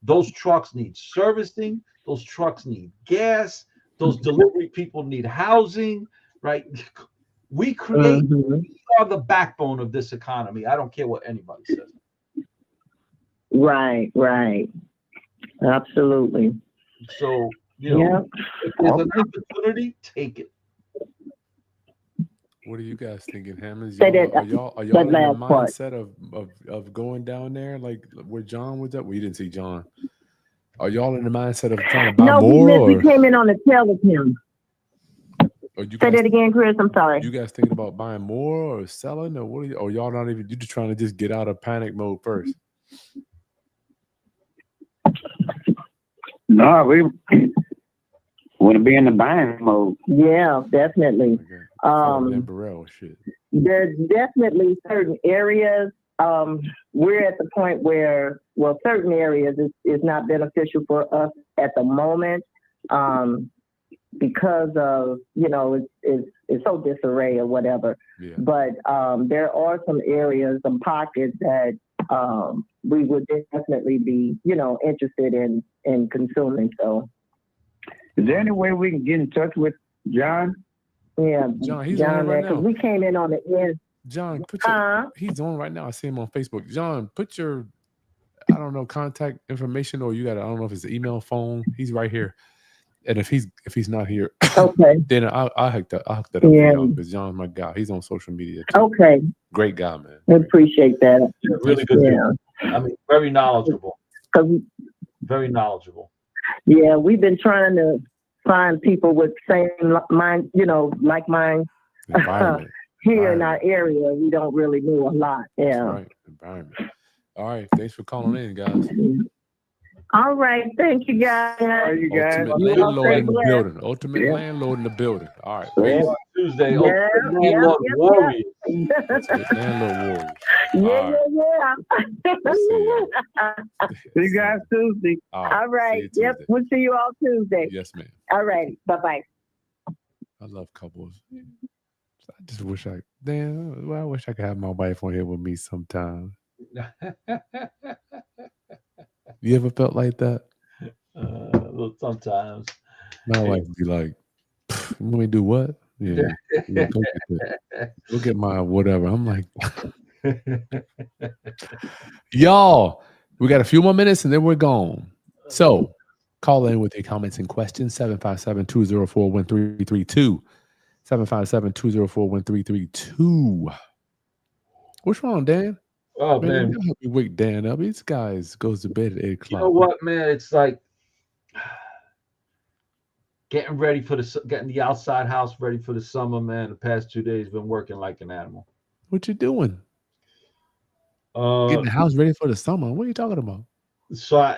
Those trucks need servicing. Those trucks need gas. Those delivery people need housing, right? We are the backbone of this economy. I don't care what anybody says. Right. Absolutely. So, if there's an opportunity, take it. What are you guys thinking, Hammonds? Say that- Are y'all in that the last part. mindset of going down there like where John was at? Well, you didn't see John. Are y'all in the mindset of trying to buy No, more? we came in on the tail of him. Or you Say guys, that again, Chris. I'm sorry. you guys thinking about buying more or selling, or what? Are you, or y'all not even? You just trying to just get out of panic mode first? No, we want to be in the buying mode. Yeah, definitely. Okay. Um, Borrero shit. There's definitely certain areas. We're at the point where, certain areas is not beneficial for us at the moment. because of, it's so disarray or whatever. Yeah. But there are some areas, some pockets that we would definitely be, interested in consuming. So, Is there any way we can get in touch with John? yeah, John, he's on right now. because we came in on the end. John, he's on right now. I see him on Facebook. John, put your, I don't know, contact information, or you got, I don't know if it's an email, phone. He's right here. And if he's not here, Okay. then I'll hook that up for y'all, because John's my guy. He's on social media too. Okay. Great guy, man. I appreciate that. Yeah, really good. Yeah. I mean, very knowledgeable. 'Cause, Very knowledgeable. yeah, we've been trying to find people with same mind, like mine Environment. here in our area. We don't really know a lot. That's Yeah. right. Environment. All right. Thanks for calling in, guys. All right. Thank you, guys. Are you guys? Ultimate You all landlord stay in the blessed. building. Ultimate Yeah. landlord in the building. All right. Yeah. Tuesday, Yeah, Ultimate yeah, Landlord yeah, Warriors. Ultimate landlord warriors. Yeah. See you guys Tuesday. All All right. See you Yep. Tuesday. We'll see you all Tuesday. Yes, ma'am. All right. Bye-bye. I love couples. I just wish I could have my wife on here with me sometime. You ever felt like that? Well, sometimes. My wife would be like, "You want me to do what? Yeah, go get my whatever." I'm like, y'all, we got a few more minutes and then we're gone. So call in with your comments and questions, 757-204-1332. 757-204-1332. What's wrong, Dan? Oh, man. Help me wake Dan up. These guys goes to bed at 8 o'clock. You know what, man? It's like getting the outside house ready for the summer, man. The past 2 days been working like an animal. What you doing? Getting the house ready for the summer. What are you talking about? So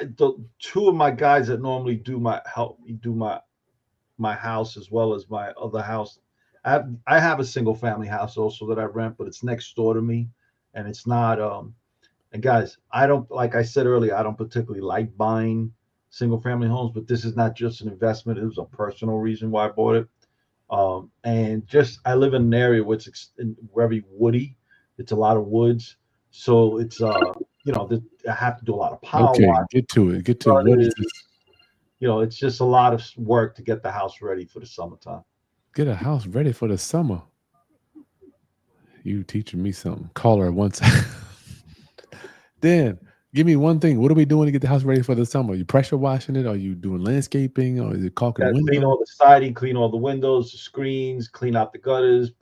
two of my guys that normally help me do my house as well as my other house. I have a single family house also that I rent, but it's next door to me, and it's not. And guys, I don't, like I said earlier, I don't particularly like buying single family homes, but this is not just an investment. It was a personal reason why I bought it. And just I live in an area which is very woody. It's a lot of woods, so it's I have to do a lot of power. Okay, wash. get to it. Get to what is this? It's just a lot of work to get the house ready for the summertime. Get a house ready for the summer. You teaching me something. Call her once. Dan, give me one thing. What are we doing to get the house ready for the summer? Are you pressure washing it? Are you doing landscaping? Or is it caulking windows? Clean all the siding, clean all the windows, the screens, clean out the gutters,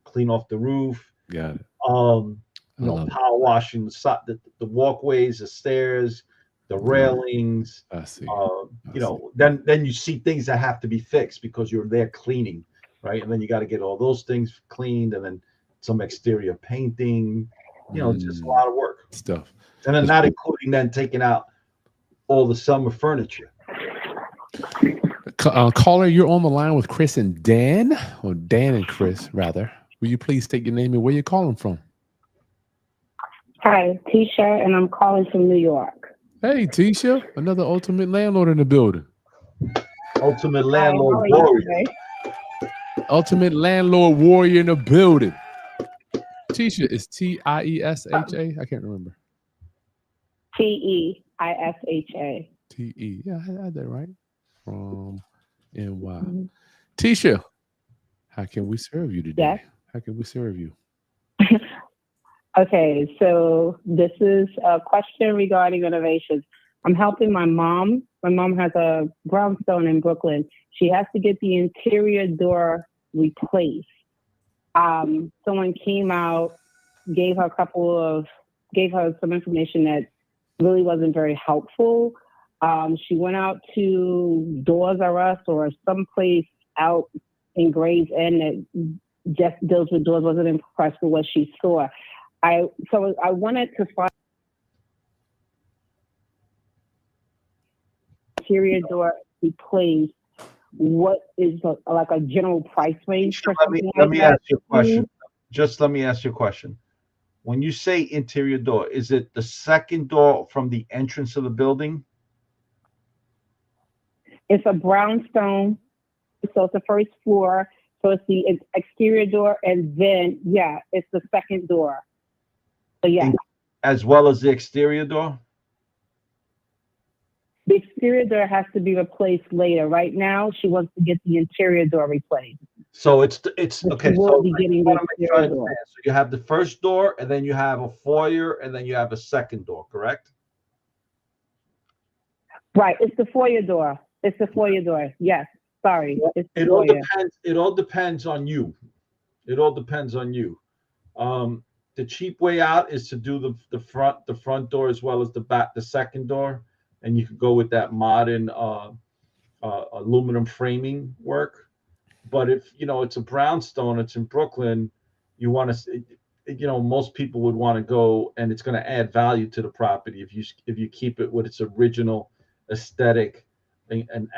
clean off the roof. Got it. Power washing the walkways, the stairs, the railings. I see. Then you see things that have to be fixed because you're there cleaning, right? And then you got to get all those things cleaned, and then some exterior painting. It's just a lot of work stuff. And then not including then taking out all the summer furniture. Caller, you're on the line with Chris and Dan, or Dan and Chris, rather. Will you please state your name and where you're calling from? Hi, Tisha, and I'm calling from New York. Hey, Tisha, another ultimate landlord in the building. Ultimate landlord warrior. Ultimate landlord warrior in the building. Tisha is Tiesha. I can't remember. Teisha. Te. Yeah, I had that right. From NY. Tisha, how can we serve you today? Yes. How can we serve you? Okay, so this is a question regarding renovations. I'm helping my mom. My mom has a brownstone in Brooklyn. She has to get the interior door replaced. Someone came out, gave her some information that really wasn't very helpful. She went out to Doors R Us or someplace out in Gray's End that just deals with doors, wasn't impressed with what she saw. I wanted to find interior door replaced. What is like a general price range for something let like me that? ask you a question. Just let me ask you a question. When you say interior door, is it the second door from the entrance of the building? It's a brownstone So it's the first floor. So it's the exterior door, and then it's the second door. So As well as the exterior door. the exterior door has to be replaced later. Right now, she wants to get the interior door replaced. So it's okay. She will So be getting I the wanna make sure I exterior door. understand. So you have the first door, and then you have a foyer, and then you have a second door, correct? Right, it's the foyer door. It's the foyer door. Yes, sorry, it's the It all foyer. depends. It all depends on you. It all depends on you. The cheap way out is to do the front door as well as the second door, and you could go with that modern aluminum framing work. But if it's a brownstone, it's in Brooklyn, you want to, most people would want to go, and it's going to add value to the property if you keep it with its original aesthetic and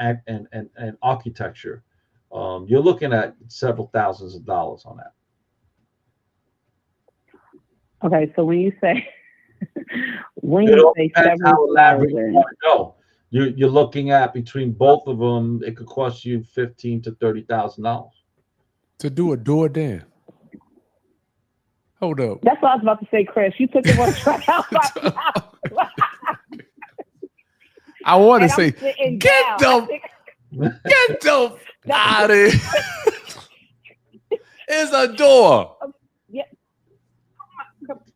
architecture. You're looking at several thousands of dollars on that. Okay, so when you say It all depends how several elaborate you thousand, want to go. You're looking at, between both of them, it could cost you $15,000 to $30,000 to do a door, Dan. Hold up. that's what I was about to say, Chris. You took it one track out my mouth. I want to And I'm say, sitting get down. the out of here. It's a door.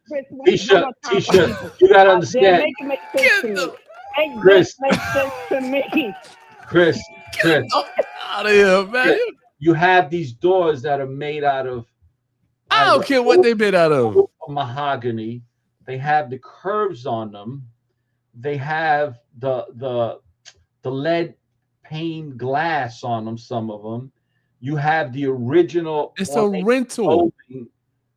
Chris, one more time for Tisha, people. you gotta Dan, understand. make it make sense to me. Make Chris. this make sense to me. Chris, Out of here, man. you have these doors that are made out of I don't care what they made out of. mahogany. They have the curves on them. They have the lead pane glass on them. Some of them. You have the original. It's a rental. Opening.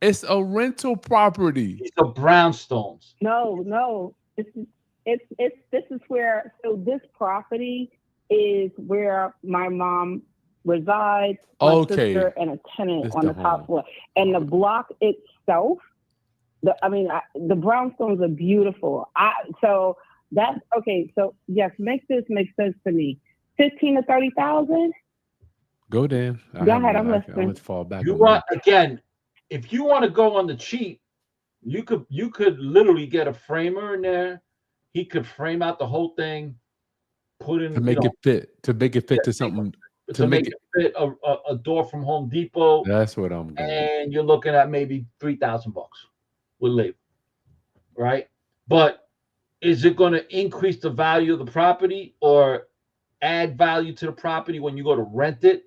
It's a rental property. These are brownstones. No. This is where, so this property is where my mom resides, my sister, and a tenant It's on the the top home. floor. And the block itself, the brownstones are beautiful. So that's okay. So yes, make sense to me. 15 to 30,000. Go, Dan. Go ahead, I'm listening. I'm gonna fall back. You on want, again, if you want to go on the cheap, you could literally get a framer in there. He could frame out the whole thing, put in to make it fit. To make it fit to something. to make it fit a door from Home Depot, That's what I'm going. and you're looking at maybe $3,000 with labor, right? But is it going to increase the value of the property or add value to the property when you go to rent it?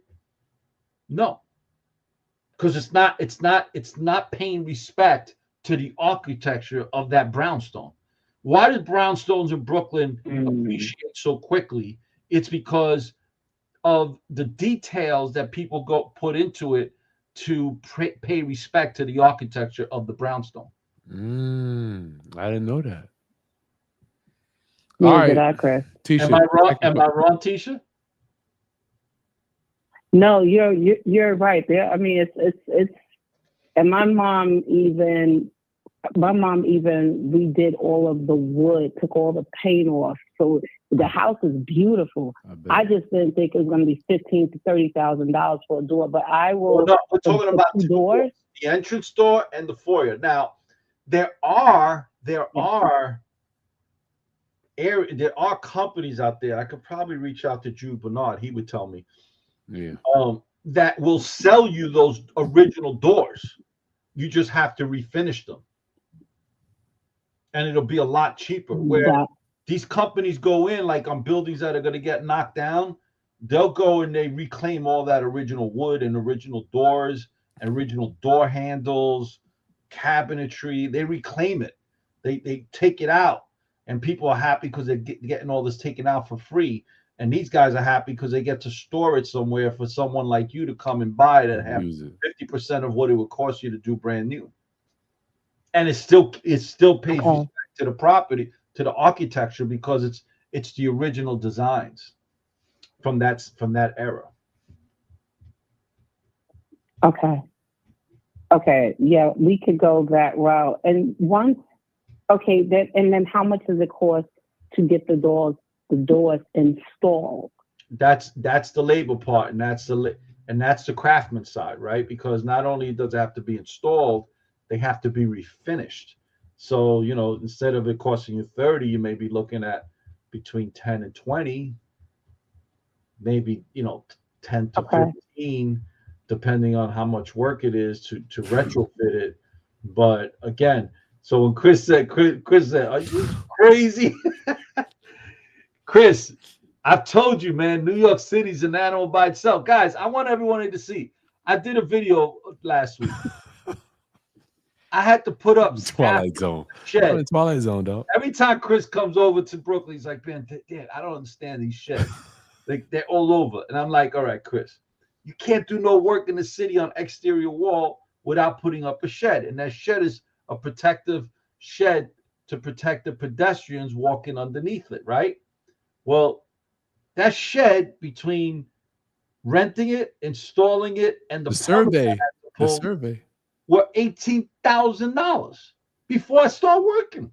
No, because it's not paying respect to the architecture of that brownstone. Why do brownstones in Brooklyn appreciate so quickly? It's because of the details that people put into it to pay respect to the architecture of the brownstone. I didn't know that. Neither All did right, I, Chris. Tisha. Am I wrong, Tisha? No, you're right. There, I mean, it's, and my mom even redid all of the wood, took all the paint off, so the house is beautiful. I just didn't think it was going to be $15,000 to $30,000 for a door, but I will. Well, no, we're talking about two doors. The entrance door and the foyer. Now, there are companies out there. I could probably reach out to Jude Bernard. He would tell me. Yeah. That will sell you those original doors. You just have to refinish them, and it'll be a lot cheaper. Where these companies go in, like on buildings that are going to get knocked down, they'll go and they reclaim all that original wood and original doors, and original door handles, cabinetry. They reclaim it. They take it out, and people are happy because they're getting all this taken out for free. And these guys are happy because they get to store it somewhere for someone like you to come and buy it and have 50% of what it would cost you to do brand new. And it still pays respect to the property, to the architecture, because it's the original designs from that era. Okay. Yeah, we could go that route. And then how much does it cost to get the doors installed? that's the labor part, and that's the craftsman side, right? Because not only does it have to be installed, they have to be refinished. So, you know, instead of it costing you 30, you may be looking at between 10 and 20, maybe, you know, 10 to Okay. 15, depending on how much work it is to retrofit it. But again, so when Chris said, are you crazy? Chris, I've told you, man, New York City's an animal by itself. Guys, I want everyone to see. I did a video last week. I had to put up Twilight Zone. shed. Twilight Zone, dog. Every time Chris comes over to Brooklyn, he's like, man, Dad, I don't understand these sheds. Like, they're all over. And I'm like, all right, Chris, you can't do no work in the city on exterior wall without putting up a shed. And that shed is a protective shed to protect the pedestrians walking underneath it, right? Well, that shed, between renting it, installing it, and The survey. The pull, survey. were $18,000 before I start working.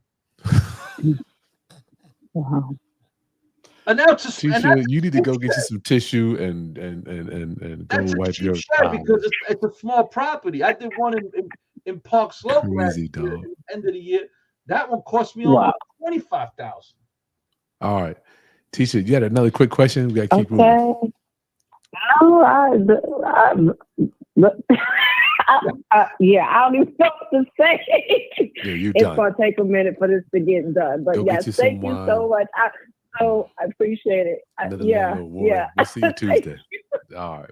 Wow. And now it's just, Tisha, you need to go get you some tissue and go that's a wipe cheap your shed eyes. because it's a small property. I did one in Park Slope last Crazy, year, dog. at the end of the year. That one cost me Wow. almost $25,000. All right. Tisha, you had another quick question? We got to keep moving. Okay. No, yeah, I don't even know what to say. Yeah, you're It's done. going to take a minute for this to get done. But Go yes, get you some thank you so wine. much. I appreciate it. Another Yeah, landlord warrior. yeah. We'll see you Tuesday. All right.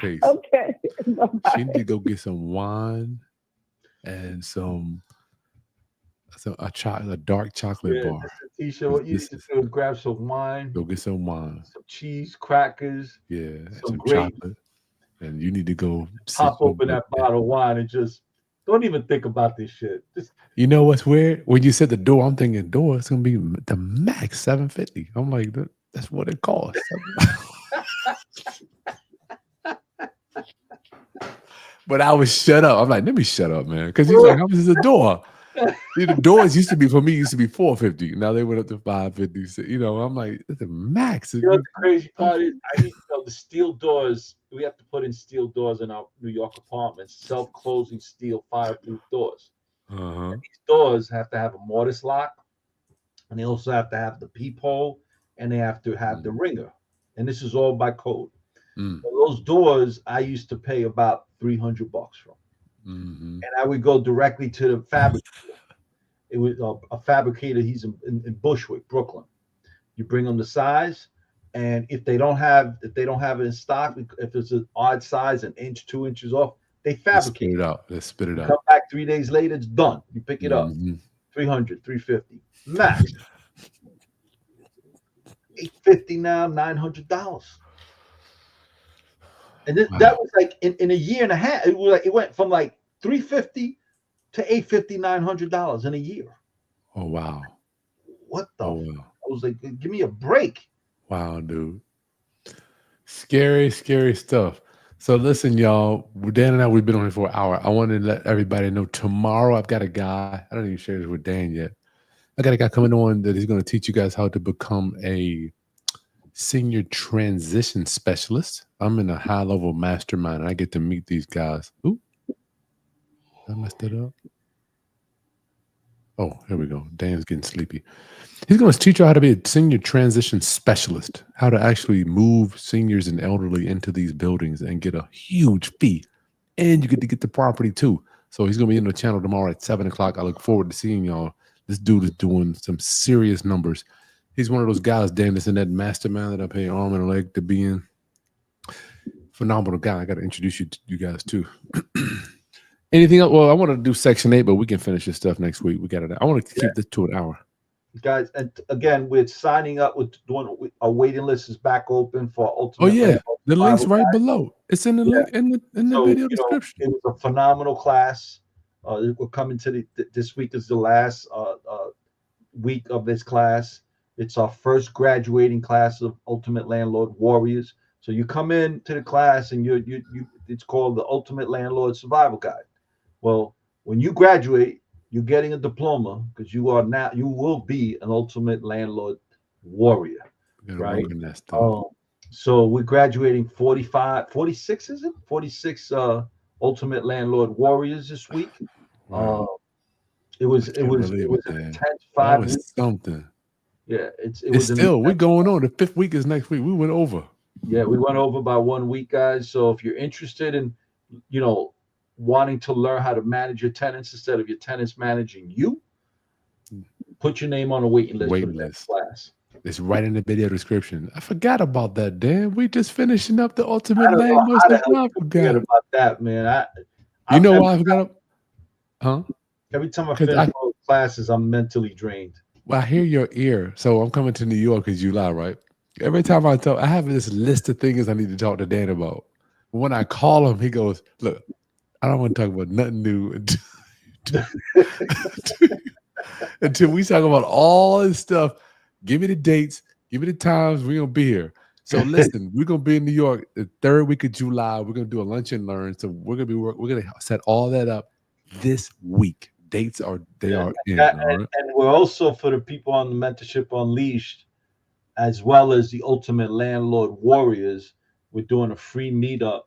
Peace. Okay. She Bye-bye. need to go get some wine and a dark chocolate bar. Tisha, what you need This to is- do is grab some wine, Go get some wine. some cheese, crackers, Yeah, some some grape. chocolate. And you need to go Pop sit open that bottle of wine, and just don't even think about this shit. Just You know what's weird? When you said the door, I'm thinking door, it's gonna be the max $750. I'm like, that's what it costs. But I was shut up. I'm like, let me shut up, man. Because he's like, how much is the door? See, the doors used to be for me used to be $450. Now they went up to $550. So, you know, I'm like, that's the max. You know, the crazy part is, I need to know the steel doors. We have to put in steel doors in our New York apartments, self-closing steel fireproof doors. Uh-huh. These doors have to have a mortise lock, and they also have to have the peephole, and they have to have the ringer. And this is all by code. Mm. So those doors, I used to pay about $300 from. Mm-hmm. And I would go directly to the fabricator. It was a fabricator. He's in Bushwick, Brooklyn. You bring them the size, and if they don't have it in stock, if it's an odd size, an inch, 2 inches off, they Let's fabricate spit it out. Let's spit it You out. come back 3 days later, it's done. You pick it up. Mhm. 300, 350 max. $850 now, $900. And that was like in a year and a half. It was like it went from like $350 to $850, $900 in a year. Oh wow. What the? Oh wow. I was like, give me a break. Wow, dude. Scary, scary stuff. So listen, y'all. Dan and I, we've been on here for an hour. I want to let everybody know tomorrow I've got a guy. I don't even share this with Dan yet. I got a guy coming on that is going to teach you guys how to become a senior transition specialist. I'm in a high-level mastermind, and I get to meet these guys. Ooh, I messed it up. Oh, here we go. Dan's getting sleepy. He's going to teach you how to be a senior transition specialist, how to actually move seniors and elderly into these buildings and get a huge fee. And you get to get the property too. So he's going to be in the channel tomorrow at 7 o'clock. I look forward to seeing y'all. This dude is doing some serious numbers. He's one of those guys, Dan, that's in that mastermind that I pay arm and a leg to be in. Phenomenal guy. I got to introduce you guys too. Anything else? Well, I want to do section 8, but we can finish this stuff next week. We got it. I want to keep this to an hour. Guys, and again, we're signing up with doing a waiting list is back open for Ultimate. Oh yeah, Landlord the link's Survival right Guide. below. It's in the link in the So, video you know, description. it was a phenomenal class. We're coming to this week is the last week of this class. It's our first graduating class of Ultimate Landlord Warriors. So you come in to the class and you it's called the Ultimate Landlord Survival Guide. Well, when you graduate, you're getting a diploma because you will be an Ultimate Landlord Warrior. Gotta right? work on that stuff. So we're graduating 46, is it? 46 Ultimate Landlord Warriors this week. Wow. It was I can't believe an it, man. intense That 5 was weeks. something. Yeah, it It's was an still, we're intense, going on. The 5th week is next week. We went over. yeah, we went over by 1 week, guys. So if you're interested in, wanting to learn how to manage your tenants instead of your tenants managing you, put your name on a waiting list for the next class. It's right in the video description. I forgot about that, Dan. We just finishing up the I Ultimate don't know Landlord how the hell you Survival forget Guide. about that, man. You know why I forgot? Every time I 'Cause finish those classes, I'm mentally drained. Well, I hear your ear. So I'm coming to New York in July, right? Every time I have this list of things I need to talk to Dan about. When I call him, he goes, "Look, I don't want to talk about nothing new until we talk about all this stuff. Give me the dates, give me the times. We're gonna be here." So listen, we're gonna be in New York the 3rd week of July. We're gonna do a lunch and learn. So we're gonna set all that up this week. Dates are in. All right. And we're also, for the people on the Mentorship Unleashed, as well as the Ultimate Landlord Warriors, we're doing a free meetup,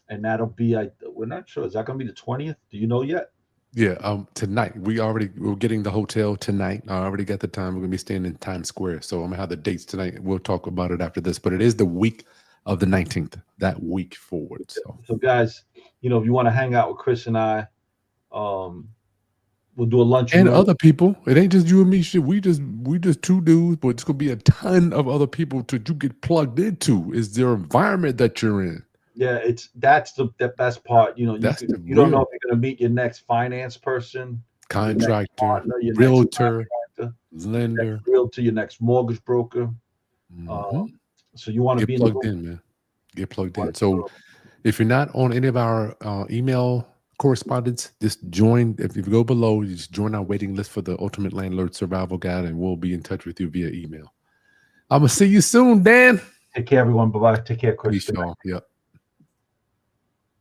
and that'll be, we're not sure, is that going to be the 20th? Do you know yet? Yeah, tonight we're getting the hotel tonight. I already got the time. We're gonna be staying in Times Square, so I'm gonna have the dates tonight. We'll talk about it after this, but it is the week of the 19th, that week forward. So guys, if you want to hang out with Chris and I, we'll do a lunch and other people. It ain't just you and me. Shit, we just 2 dudes, but it's gonna be a ton of other people to you get plugged into. Is their environment that you're in? Yeah, that's the best part. You don't know if you're going to meet your next finance person, contractor, realtor, lender, your next mortgage broker. So you want to be plugged in, man. Get plugged in. So if you're not on any of our email correspondence, just join. If you go below, you just join our waiting list for the Ultimate Landlord Survival Guide, and we'll be in touch with you via email. I'm gonna see you soon, Dan. Take care, everyone. Bye bye. Take care, Chris. Peace, y'all. Yep.